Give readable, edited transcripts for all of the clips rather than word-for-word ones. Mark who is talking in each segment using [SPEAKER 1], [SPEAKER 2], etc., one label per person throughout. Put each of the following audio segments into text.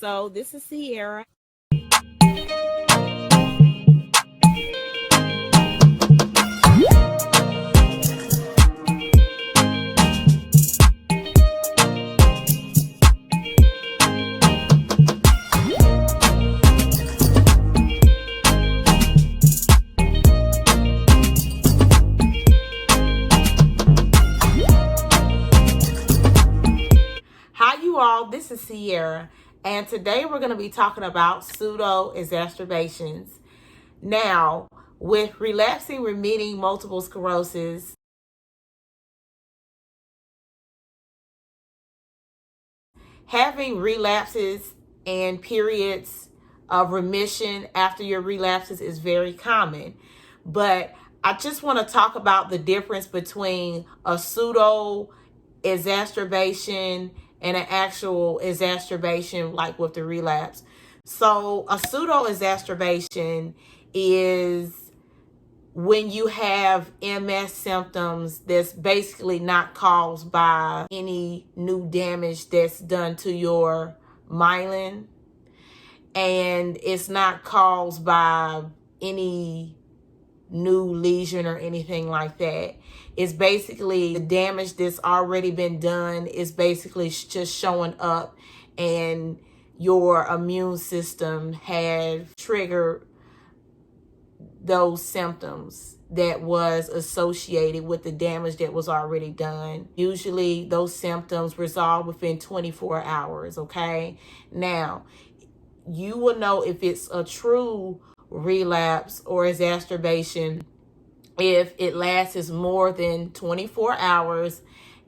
[SPEAKER 1] So this is Sierra. Hi you all, this is Sierra, and today we're going to be talking about pseudo-exacerbations. Now, with relapsing remitting multiple sclerosis, having relapses and periods of remission after your relapses is very common. But I just want to talk about the difference between a pseudo-exacerbation and an actual exacerbation, like with the relapse. So a pseudo-exacerbation is when you have MS symptoms that's basically not caused by any new damage that's done to your myelin, and it's not caused by any new lesion or anything like that. It's basically the damage that's already been done is basically just showing up, and your immune system has triggered those symptoms that was associated with the damage that was already done. Usually those symptoms resolve within 24 hours, okay? Now, you will know if it's a true relapse or exacerbation if it lasts more than 24 hours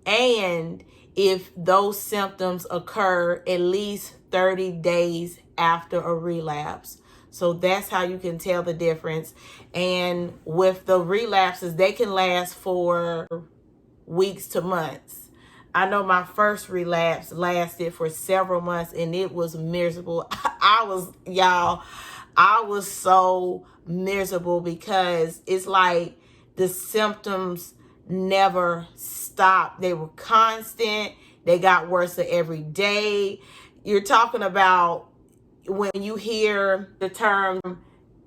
[SPEAKER 1] and if those symptoms occur at least 30 days after a relapse. So that's how you can tell the difference. And with the relapses, they can last for weeks to months. I know my first relapse lasted for several months and it was miserable. I was so miserable because it's like the symptoms never stopped. They were constant. They got worse every day. You're talking about when you hear the term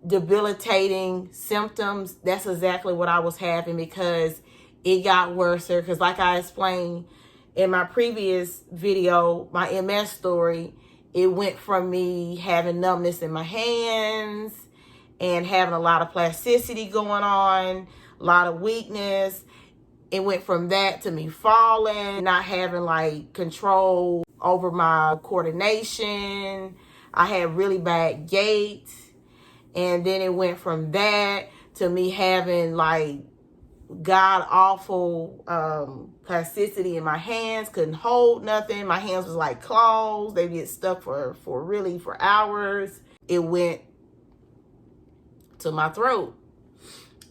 [SPEAKER 1] debilitating symptoms, that's exactly what I was having because it got worse. Because like I explained in my previous video, my MS story, it went from me having numbness in my hands and having a lot of plasticity going on, a lot of weakness. It went from that to me falling, not having like control over my coordination. I had really bad gait. And then it went from that to me having like god awful plasticity in my hands, couldn't hold nothing. My hands was like claws. They get stuck for hours. It went to my throat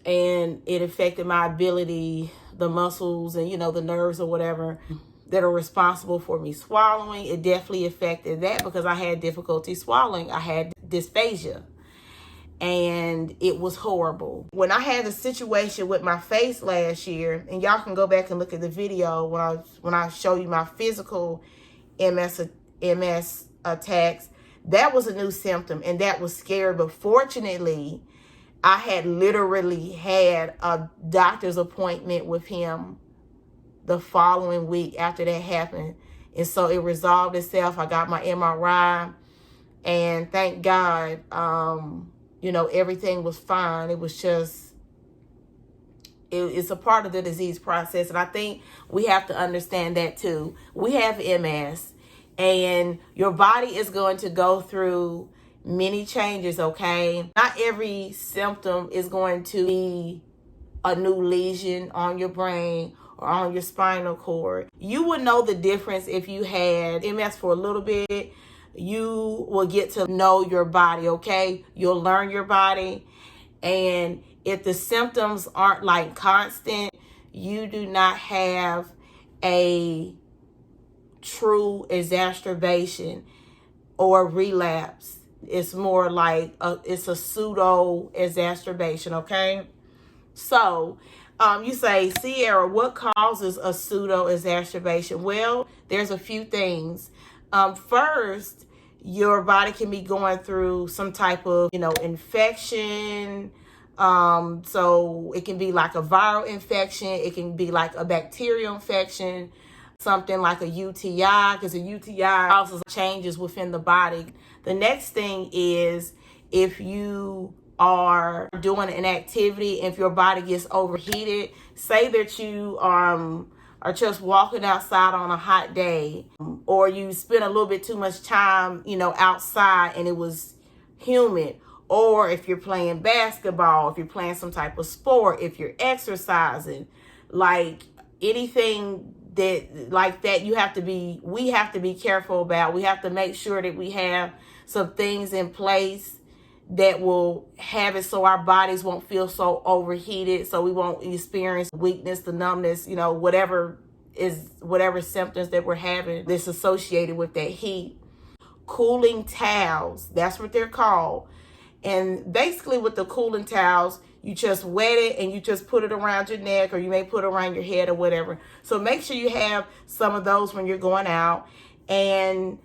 [SPEAKER 1] and it affected my ability, the muscles and the nerves or whatever that are responsible for me swallowing. It definitely affected that because I had difficulty swallowing. I had dysphagia. And it was horrible. When I had a situation with my face last year, and y'all can go back and look at the video when I show you my physical MS attacks, that was a new symptom and that was scary. But fortunately, I had literally had a doctor's appointment with him the following week after that happened. And so it resolved itself. I got my MRI and thank God, everything was fine. It was just, it's a part of the disease process. And I think we have to understand that too. We have MS and your body is going to go through many changes, okay? Not every symptom is going to be a new lesion on your brain or on your spinal cord. You would know the difference if you had MS for a little bit. You will get to know your body, okay? You'll learn your body. And if the symptoms aren't like constant, you do not have a true exacerbation or relapse. It's more like it's a pseudo exacerbation, okay? So you say, Sierra, what causes a pseudo exacerbation? Well, there's a few things. First, your body can be going through some type of, infection. So it can be like a viral infection. It can be like a bacterial infection, something like a UTI, because a UTI causes changes within the body. The next thing is if you are doing an activity, if your body gets overheated, say that you are just walking outside on a hot day, or you spend a little bit too much time, outside and it was humid, or if you're playing basketball, if you're playing some type of sport, if you're exercising, like anything that like that, we have to be careful about. We have to make sure that we have some things in place that will have it so our bodies won't feel so overheated, so we won't experience weakness, the numbness, whatever symptoms that we're having that's associated with that heat. Cooling towels, that's what they're called. And basically with the cooling towels, you just wet it and you just put it around your neck, or you may put it around your head or whatever. So make sure you have some of those when you're going out. And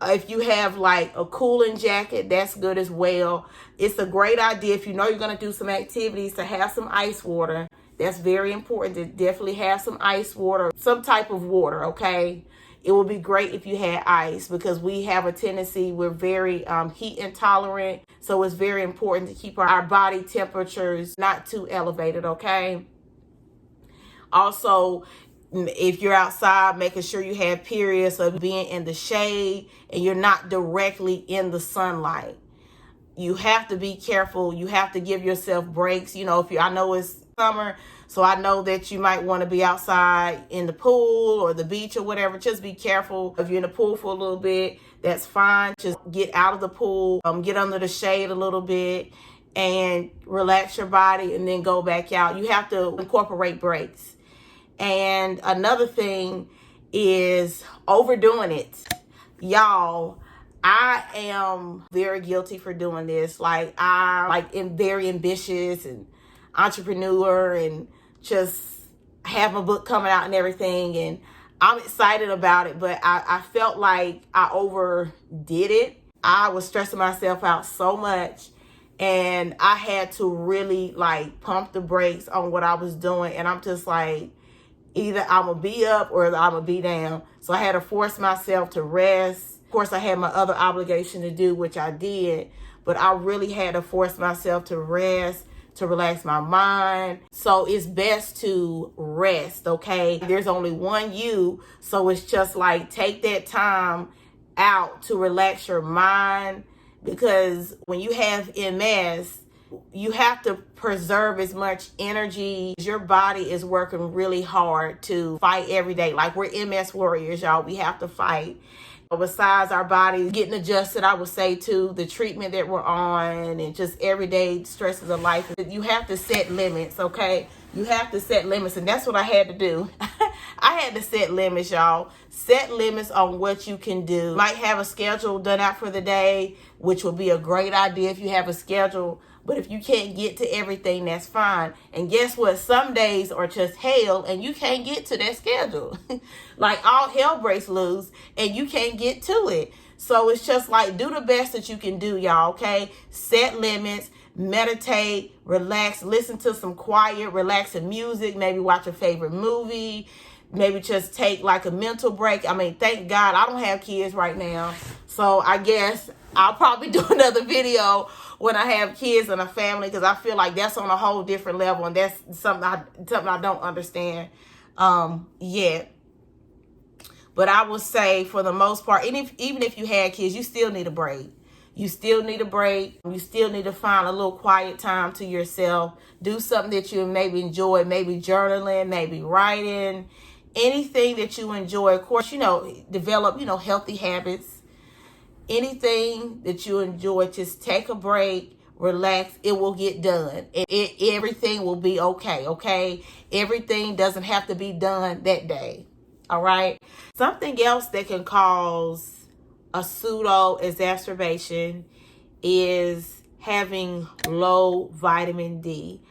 [SPEAKER 1] if you have like a cooling jacket, that's good as well. It's a great idea if you know you're going to do some activities to have some ice water. That's very important, to definitely have some ice water, some type of water, okay? It would be great if you had ice, because we have a tendency, we're very heat intolerant. So it's very important to keep our body temperatures not too elevated, okay? Also, if you're outside, making sure you have periods of being in the shade and you're not directly in the sunlight. You have to be careful. You have to give yourself breaks. I know it's summer, so I know that you might want to be outside in the pool or the beach or whatever. Just be careful. If you're in the pool for a little bit, that's fine. Just get out of the pool, get under the shade a little bit and relax your body, and then go back out. You have to incorporate breaks. And another thing is overdoing it. Y'all, I am very guilty for doing this. Like, I am very ambitious and entrepreneur, and just have a book coming out and everything, and I'm excited about it, but I felt like I overdid it. I was stressing myself out so much, and I had to really like pump the brakes on what I was doing. And I'm just like, either I'm gonna be up or I'm gonna be down. So I had to force myself to rest. Of course, I had my other obligation to do, which I did, but I really had to force myself to rest, to relax my mind. So it's best to rest, okay? There's only one you, so it's just like take that time out to relax your mind, because when you have MS, you have to preserve as much energy. Your body is working really hard to fight every day. Like, we're MS warriors, y'all. We have to fight. Besides our bodies getting adjusted, I would say too, the treatment that we're on and just everyday stresses of life, you have to set limits, okay? You have to set limits, and that's what I had to do. I had to set limits, y'all. Set limits on what you can do. You might have a schedule done out for the day, which would be a great idea if you have a schedule. But if you can't get to everything, that's fine. And guess what? Some days are just hell and you can't get to that schedule. Like, all hell breaks loose and you can't get to it. So it's just like, do the best that you can do, y'all, okay? Set limits, meditate, relax, listen to some quiet, relaxing music, maybe watch a favorite movie, maybe just take like a mental break. I mean, thank God I don't have kids right now. So I guess I'll probably do another video when I have kids and a family, because I feel like that's on a whole different level, and that's something I don't understand yet. But I would say, for the most part, even if you had kids, you still need a break. You still need a break. You still need to find a little quiet time to yourself. Do something that you maybe enjoy, maybe journaling, maybe writing, anything that you enjoy. Of course, develop, healthy habits. Anything that you enjoy, just take a break, relax. It will get done. Everything will be okay, okay? Everything doesn't have to be done that day, all right? Something else that can cause a pseudo-exacerbation is having low vitamin D.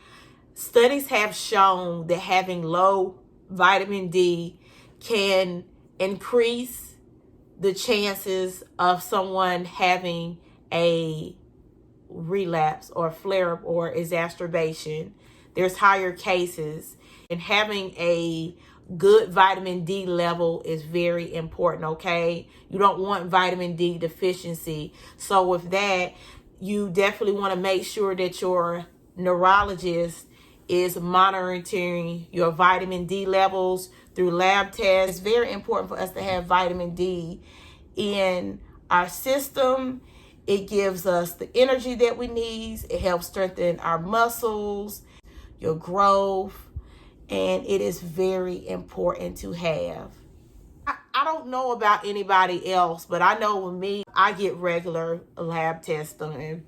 [SPEAKER 1] Studies have shown that having low vitamin D can increase the chances of someone having a relapse or flare up or exacerbation. There's higher cases, and having a good vitamin D level is very important, okay? You don't want vitamin D deficiency. So with that, you definitely want to make sure that your neurologist is monitoring your vitamin D levels through lab tests. It's very important for us to have vitamin D in our system. It gives us the energy that we need. It helps strengthen our muscles, your growth, and it is very important to have. I don't know about anybody else, but I know with me, I get regular lab tests done.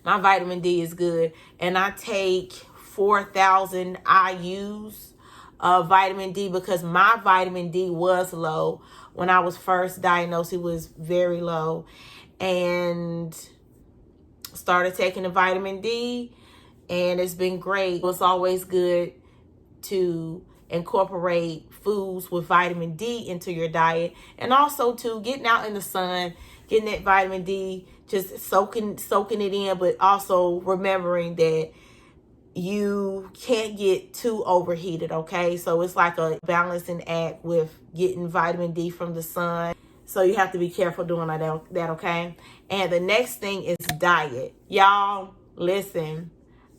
[SPEAKER 1] My vitamin D is good, and I take 4,000 IUs of vitamin D because my vitamin D was low. When I was first diagnosed, it was very low, and started taking the vitamin D, and it's been great. It's always good to incorporate foods with vitamin D into your diet, and also to getting out in the sun, getting that vitamin D, just soaking it in, but also remembering that you can't get too overheated, okay? So it's like a balancing act with getting vitamin D from the sun. So you have to be careful doing that, okay? And the next thing is diet. Y'all, listen,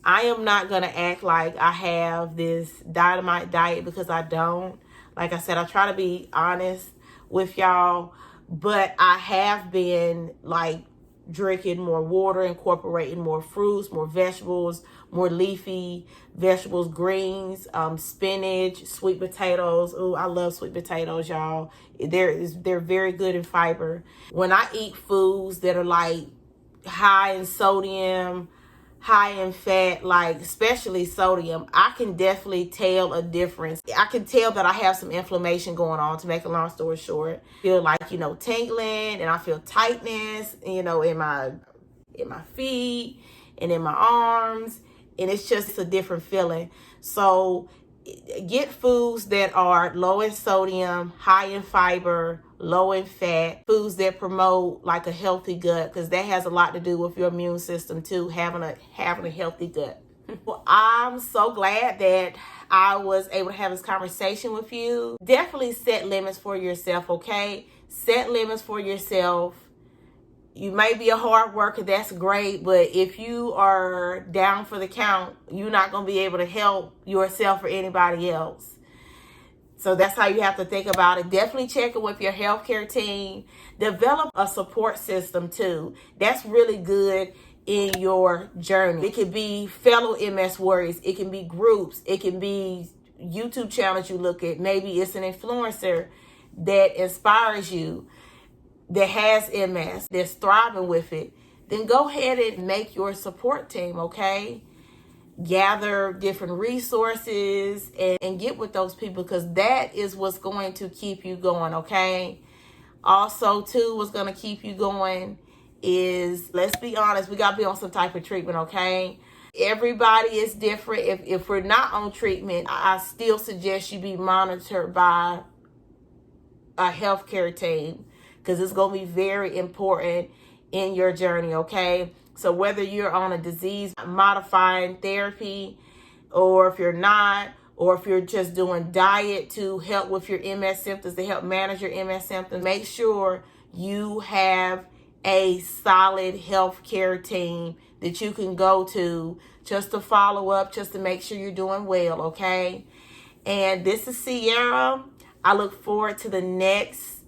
[SPEAKER 1] I am not going to act like I have this dynamite diet because I don't. Like I said, I try to be honest with y'all, but I have been like drinking more water, incorporating more fruits, more vegetables, more leafy vegetables, greens, spinach, sweet potatoes. Ooh, I love sweet potatoes, y'all. They're very good in fiber. When I eat foods that are like high in sodium, high in fat, like especially sodium, I can definitely tell a difference. I can tell that I have some inflammation going on, to make a long story short. I feel like, tingling, and I feel tightness, in my feet and in my arms, and it's just a different feeling. So get foods that are low in sodium, high in fiber, low in fat, foods that promote like a healthy gut, because that has a lot to do with your immune system too, having a healthy gut. Well, I'm so glad that I was able to have this conversation with you. Definitely set limits for yourself, okay? Set limits for yourself. You may be a hard worker, that's great, but if you are down for the count, you're not going to be able to help yourself or anybody else. So that's how you have to think about it. Definitely check in with your healthcare team. Develop a support system too. That's really good in your journey. It could be fellow MS warriors. It can be groups. It can be YouTube channels you look at. Maybe it's an influencer that inspires you, that has MS, that's thriving with it. Then go ahead and make your support team, okay? Gather different resources and get with those people, because that is what's going to keep you going, okay? Also, too, what's going to keep you going is, let's be honest, we got to be on some type of treatment, okay? Everybody is different. If we're not on treatment, I still suggest you be monitored by a healthcare team, because it's going to be very important in your journey, okay? So whether you're on a disease-modifying therapy, or if you're not, or if you're just doing diet to help with your MS symptoms, to help manage your MS symptoms, make sure you have a solid healthcare team that you can go to just to follow up, just to make sure you're doing well, okay? And this is Sierra. I look forward to the next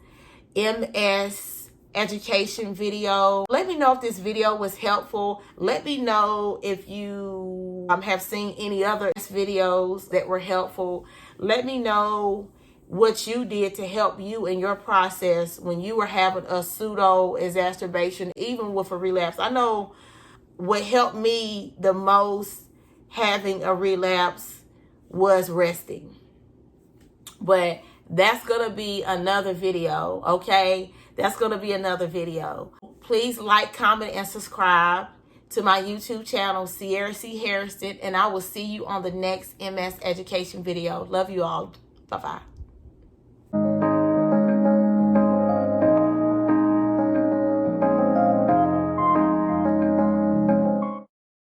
[SPEAKER 1] MS education video. Let me know if this video was helpful. Let me know if you have seen any other videos that were helpful. Let me know what you did to help you in your process when you were having a pseudo-exacerbation, even with a relapse. I know what helped me the most having a relapse was resting. But that's going to be another video, okay? That's going to be another video. Please like, comment, and subscribe to my YouTube channel, Sierra C. Harrison, and I will see you on the next MS education video. Love you all. Bye-bye.